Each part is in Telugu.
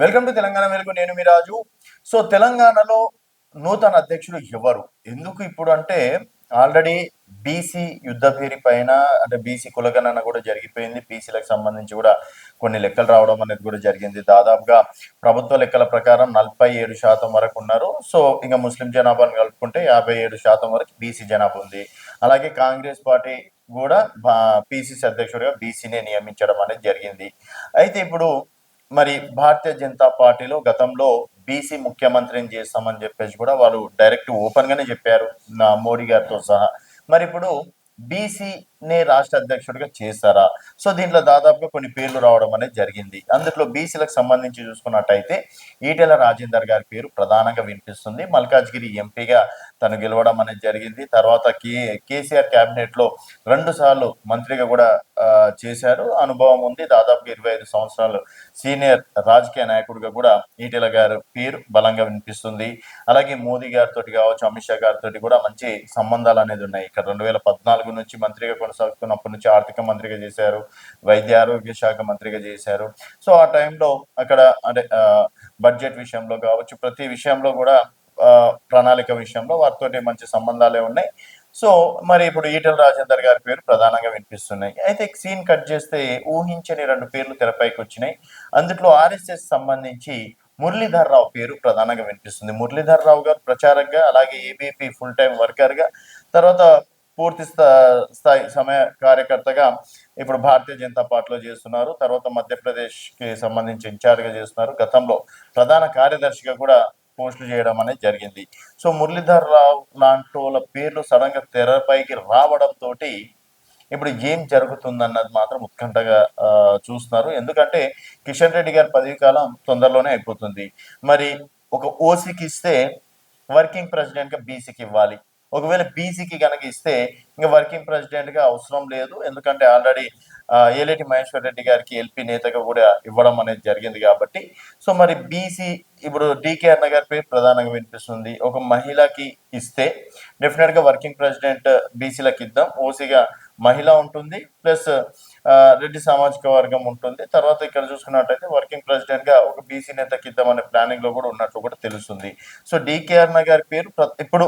వెల్కమ్ టు తెలంగాణ వెలుగు. నేను మీ రాజు. సో తెలంగాణలో నూతన అధ్యక్షుడు ఎవరు, ఎందుకు ఇప్పుడు అంటే ఆల్రెడీ బీసీ యుద్ధ పేరు పైన అంటే బీసీ కులగణన కూడా జరిగిపోయింది. బీసీలకు సంబంధించి కూడా కొన్ని లెక్కలు రావడం అనేది కూడా జరిగింది. దాదాపుగా ప్రభుత్వ లెక్కల ప్రకారం 47% వరకు ఉన్నారు. సో ఇంకా ముస్లిం జనాభాను కలుపుకుంటే 57% వరకు బీసీ జనాభా ఉంది. అలాగే కాంగ్రెస్ పార్టీ కూడా పిసిసి అధ్యక్షుడిగా బీసీనే నియమించడం అనేది జరిగింది. అయితే ఇప్పుడు మరి భారతీయ జనతా పార్టీలో గతంలో బీసీ ముఖ్యమంత్రిని చేస్తామని చెప్పేసి కూడా వాళ్ళు డైరెక్ట్ ఓపెన్ గానే చెప్పారు, నా మోడీ గారితో సహా. మరి ఇప్పుడు బీసీనే రాష్ట్ర అధ్యక్షుడిగా చేస్తారా? సో దీంట్లో దాదాపుగా కొన్ని పేర్లు రావడం అనేది జరిగింది. అందులో బీసీలకు సంబంధించి చూసుకున్నట్టయితే ఈటెల రాజేందర్ గారి పేరు ప్రధానంగా వినిపిస్తుంది. మల్కాజ్గిరి ఎంపీగా తను గెలవడం అనేది జరిగింది. తర్వాత కేసీఆర్ క్యాబినెట్ లో 2 సార్లు మంత్రిగా కూడా చేశారు, అనుభవం ఉంది. దాదాపుగా 25 సంవత్సరాలు సీనియర్ రాజకీయ నాయకుడిగా కూడా ఈటెల గారి పేరు బలంగా వినిపిస్తుంది. అలాగే మోదీ గారితో కావచ్చు, అమిత్ షా గారితో కూడా మంచి సంబంధాలు అనేది ఉన్నాయి. ఇక్కడ 2014 నుంచి మంత్రిగా కొనసాగుతున్నప్పటి నుంచి ఆర్థిక మంత్రిగా చేశారు, వైద్య ఆరోగ్య శాఖ మంత్రిగా చేశారు. సో ఆ టైంలో అక్కడ అంటే బడ్జెట్ విషయంలో కావచ్చు, ప్రతి విషయంలో కూడా ప్రణాళిక విషయంలో వారితో మంచి సంబంధాలే ఉన్నాయి. సో మరి ఇప్పుడు ఈటెల రాజేందర్ గారి పేరు ప్రధానంగా వినిపిస్తున్నాయి. అయితే సీన్ కట్ చేస్తే ఊహించని 2 పేర్లు తెరపైకి వచ్చినాయి. అందులో ఆర్ఎస్ఎస్ సంబంధించి మురళీధర్ రావు పేరు ప్రధానంగా వినిపిస్తుంది. మురళీధర్ రావు గారు ప్రచారకగా, అలాగే ఏబీపీ ఫుల్ టైం వర్కర్ గా, తర్వాత పూర్తి స్థాయి సమయ కార్యకర్తగా ఇప్పుడు భారతీయ జనతా పార్టీలో చేస్తున్నారు. తర్వాత మధ్యప్రదేశ్ కి సంబంధించి ఇన్ఛార్జ్ గా చేస్తున్నారు. గతంలో ప్రధాన కార్యదర్శిగా కూడా పోస్టులు చేయడం అనేది జరిగింది. సో మురళీధర్ రావు లాంటి వాళ్ళ పేర్లు సడన్ గా తెరపైకి రావడంతో ఇప్పుడు ఏం జరుగుతుందన్నది మాత్రం ఉత్కంఠగా చూస్తున్నారు. ఎందుకంటే కిషన్ రెడ్డి గారి పదవి కాలం తొందరలోనే అయిపోతుంది. మరి ఒక ఓసీకి ఇస్తే వర్కింగ్ ప్రెసిడెంట్ గా బీసీకి ఇవ్వాలి. ఒకవేళ బీసీకి కనుక ఇస్తే ఇంకా వర్కింగ్ ప్రెసిడెంట్ గా అవసరం లేదు, ఎందుకంటే ఆల్రెడీ ఏలేటి మహేశ్వర్ రెడ్డి గారికి ఎల్పీ నేతగా కూడా ఇవ్వడం అనేది జరిగింది కాబట్టి. సో మరి బీసీ ఇప్పుడు డికే అన్న గారి పేరు ప్రధానంగా వినిపిస్తుంది. ఒక మహిళకి ఇస్తే డెఫినెట్ గా వర్కింగ్ ప్రెసిడెంట్ బీసీలకు ఇద్దాం, ఓసీగా మహిళ ఉంటుంది, ప్లస్ రెడ్డి సామాజిక వర్గం ఉంటుంది. తర్వాత ఇక్కడ చూసుకున్నట్టయితే వర్కింగ్ ప్రెసిడెంట్ గా ఒక బీసీ నేతకి ఇద్దామనే ప్లానింగ్ లో కూడా ఉన్నట్లు కూడా తెలుస్తుంది. సో డికేఆర్ గారి పేరు ఇప్పుడు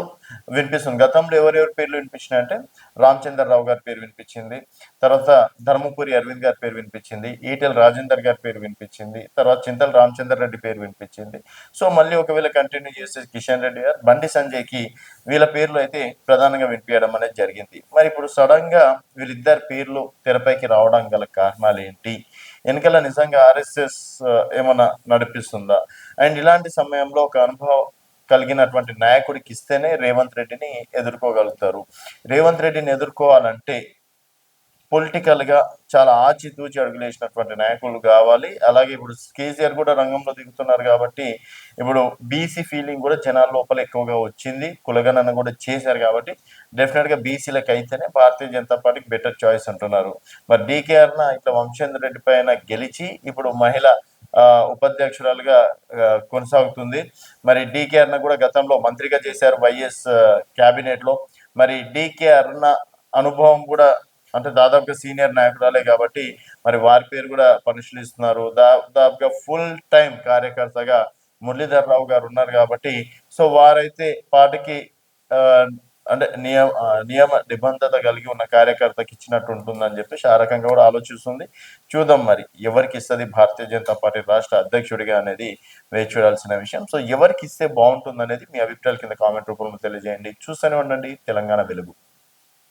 వినిపిస్తుంది. గతంలో ఎవరెవరి పేర్లు వినిపించినాయంటే రామచంద్రరావు గారి పేరు వినిపించింది, తర్వాత ధర్మపురి అరవింద్ గారి పేరు వినిపించింది, ఈటెల రాజేందర్ గారి పేరు వినిపించింది, తర్వాత చింతల రామచంద్ర రెడ్డి పేరు వినిపించింది. సో మళ్ళీ ఒకవేళ కంటిన్యూ చేస్తే కిషన్ రెడ్డి గారు, బండి సంజయ్ కి వీళ్ళ పేర్లు అయితే ప్రధానంగా వినిపించడం అనేది జరిగింది. మరి ఇప్పుడు సడన్ గా వీళ్ళిద్దరు పేర్లు తెరపైకి రావడం గల కారణాలు ఏంటి? వెనకాల నిజంగా ఆర్ఎస్ఎస్ ఏమన్నా నడిపిస్తుందా? అండ్ ఇలాంటి సమయంలో ఒక అనుభవం కలిగినటువంటి నాయకుడికి ఇస్తేనే రేవంత్ రెడ్డిని ఎదుర్కోగలుగుతారు. రేవంత్ రెడ్డిని ఎదుర్కోవాలంటే పొలిటికల్ గా చాలా ఆచితూచి అడుగులేసినటువంటి నాయకులు కావాలి. అలాగే ఇప్పుడు కేసీఆర్ కూడా రంగంలో దిగుతున్నారు కాబట్టి ఇప్పుడు బీసీ ఫీలింగ్ కూడా జనాల లోపల ఎక్కువగా వచ్చింది. కులగణన కూడా చేశారు కాబట్టి డెఫినెట్ గా బీసీలకు అయితేనే భారతీయ జనతా పార్టీకి బెటర్ చాయిస్ అంటున్నారు. మరి డీకేఆర్ ఇట్లా వంశేందర్ రెడ్డి పైన గెలిచి ఇప్పుడు మహిళ ఉపాధ్యక్షురాలుగా కొనసాగుతుంది. మరి డీకే అరుణ కూడా గతంలో మంత్రిగా చేశారు వైఎస్ క్యాబినెట్ లో. మరి డీకే అరుణ అనుభవం కూడా అంటే దాదాపుగా సీనియర్ నాయకురాలే కాబట్టి మరి వారి పేరు కూడా పరిశీలిస్తున్నారు. దాదాపుగా ఫుల్ టైం కార్యకర్తగా మురళీధర్ రావు గారు ఉన్నారు కాబట్టి సో వారైతే పార్టీకి అంటే నియమ నిబంధత కలిగి ఉన్న కార్యకర్తకి ఇచ్చినట్టు ఉంటుందని చెప్పేసి ఆ రకంగా కూడా ఆలోచిస్తుంది. చూద్దాం మరి ఎవరికి ఇస్తుంది భారతీయ జనతా పార్టీ రాష్ట్ర అధ్యక్షుడిగా అనేది వేచి చూడాల్సిన విషయం. సో ఎవరికి ఇస్తే బాగుంటుంది అనేది మీ అభిప్రాయాల కింద కామెంట్ రూపంలో తెలియజేయండి. చూస్తూనే ఉండండి తెలంగాణ వెలుగు.